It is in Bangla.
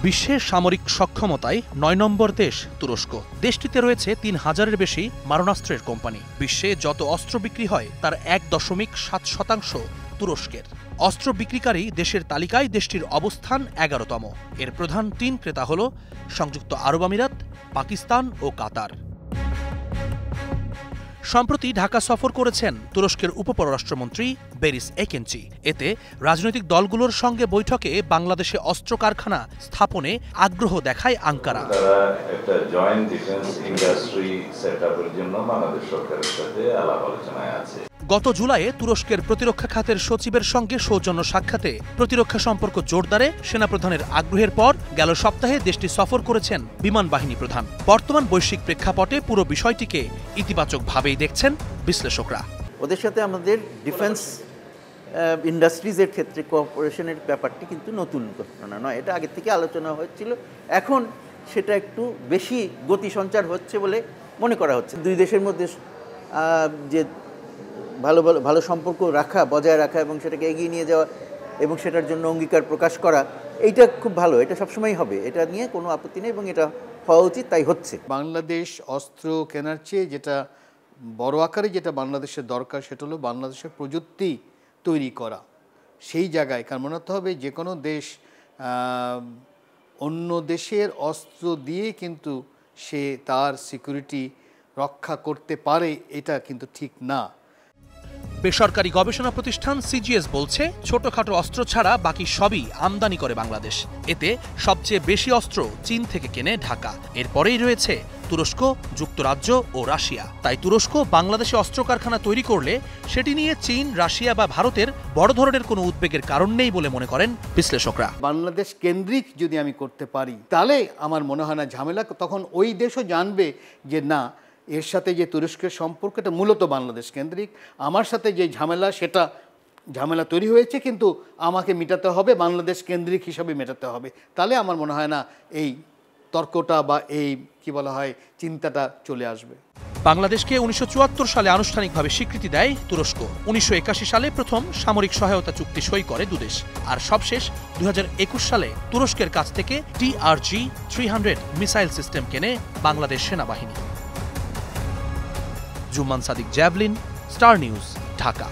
বিশ্বের সামরিক সক্ষমতায় ৯ নম্বর দেশ তুরস্ক। দেশটিতে রয়েছে ৩,০০০-এর বেশি মারণাস্ত্রের কোম্পানি। বিশ্বে যত অস্ত্র বিক্রি হয় তার ১.৭% তুরস্কের। অস্ত্র বিক্রিকারী দেশের তালিকায় দেশটির অবস্থান ১১তম। এর প্রধান ৩ ক্রেতা হল সংযুক্ত আরব আমিরাত, পাকিস্তান ও কাতার। সম্প্রতি ঢাকা সফর করেছেন তুরস্কের উপপররাষ্ট্রমন্ত্রী বেরিস একেনচি। এতে রাজনৈতিক দলগুলোর সঙ্গে বৈঠকে বাংলাদেশে অস্ত্র কারখানা স্থাপনে আগ্রহ দেখায় আঙ্কারা। তারা একটা জয়েন্ট ডিফেন্স ইন্ডাস্ট্রি সেটআপের জন্য বাংলাদেশ সরকারের সাথে আলাপ আলোচনায় আছে। গত জুলাইয়ে তুরস্কের প্রতিরক্ষা খাতের সচিবের সঙ্গে সৌজন্য সাক্ষাতে প্রতিরক্ষা সম্পর্ক জোরদারে সেনাপ্রধানের আগ্রহের পর গেল সপ্তাহে দেশটি সফর করেছেন বিমান বাহিনী প্রধান। বর্তমান বৈশ্বিক প্রেক্ষাপটে পুরো বিষয়টিকে ইতিবাচকভাবেই দেখছেন বিশ্লেষকরা। ওদের সাথে আমাদের ডিফেন্স ইন্ডাস্ট্রিজের ক্ষেত্রে কোঅপারেশনের ব্যাপারটি কিন্তু নতুন ঘটনা নয়, এটা আগে থেকে আলোচনা হচ্ছিল। এখন সেটা একটু বেশি গতি সঞ্চার হচ্ছে বলে মনে করা হচ্ছে। দুই দেশের মধ্যে যে ভালো সম্পর্ক রাখা, বজায় রাখা এবং সেটাকে এগিয়ে নিয়ে যাওয়া এবং সেটার জন্য অঙ্গীকার প্রকাশ করা, এইটা খুব ভালো, এটা সবসময় হবে, এটা নিয়ে কোনো আপত্তি নেই এবং এটা হওয়া উচিত, তাই হচ্ছে। বাংলাদেশ অস্ত্র কেনার চেয়ে যেটা বড় আকারে যেটা বাংলাদেশের দরকার সেটা হলো বাংলাদেশের প্রযুক্তি তৈরি করা। সেই জায়গায় কারণ মনে হতে হবে যে কোনো দেশ অন্য দেশের অস্ত্র দিয়ে কিন্তু সে তার সিকিউরিটি রক্ষা করতে পারে, এটা কিন্তু ঠিক না। বেসরকারি গবেষণা প্রতিষ্ঠান সিজিএস বলছে, ছোটখাটো অস্ত্র ছাড়া বাকি সবই আমদানি করে বাংলাদেশ। এতে সবচেয়ে বেশি অস্ত্র চীন থেকে কেনে ঢাকা, এরপরেই রয়েছে তুরস্ক, যুক্তরাজ্য ও রাশিয়া। তাই তুরস্ক বাংলাদেশে অস্ত্র কারখানা তৈরি করলে সেটি নিয়ে চীন, রাশিয়া বা ভারতের বড় ধরনের কোনো উদ্বেগের কারণ নেই বলে মনে করেন বিশ্লেষকরা। বাংলাদেশ কেন্দ্রিক যদি আমি করতে পারি তাহলে আমার মনে হয় না ঝামেলা, তখন ওই দেশও জানবে যে না, এর সাথে যে তুরস্কের সম্পর্কটা মূলত বাংলাদেশ কেন্দ্রিক, আমার সাথে যে ঝামেলা সেটা ঝামেলা তৈরি হয়েছে কিন্তু আমাকে মেটাতে হবে বাংলাদেশ কেন্দ্রিক হিসাবে মেটাতে হবে। তাহলে আমার মনে হয় না এই তর্কটা বা এই কি বলা হয় চিন্তাটা চলে আসবে। বাংলাদেশকে ১৯৭৪ সালে আনুষ্ঠানিকভাবে স্বীকৃতি দেয় তুরস্ক। ১৯৮১ সালে প্রথম সামরিক সহায়তা চুক্তি সই করে দুদেশ। আর সবশেষ ২০২১ সালে তুরস্কের কাছ থেকে TRG-300 মিসাইল সিস্টেম কেনে বাংলাদেশ সেনাবাহিনী। Jumman Sadiq, Javelin, Star News, Dhaka.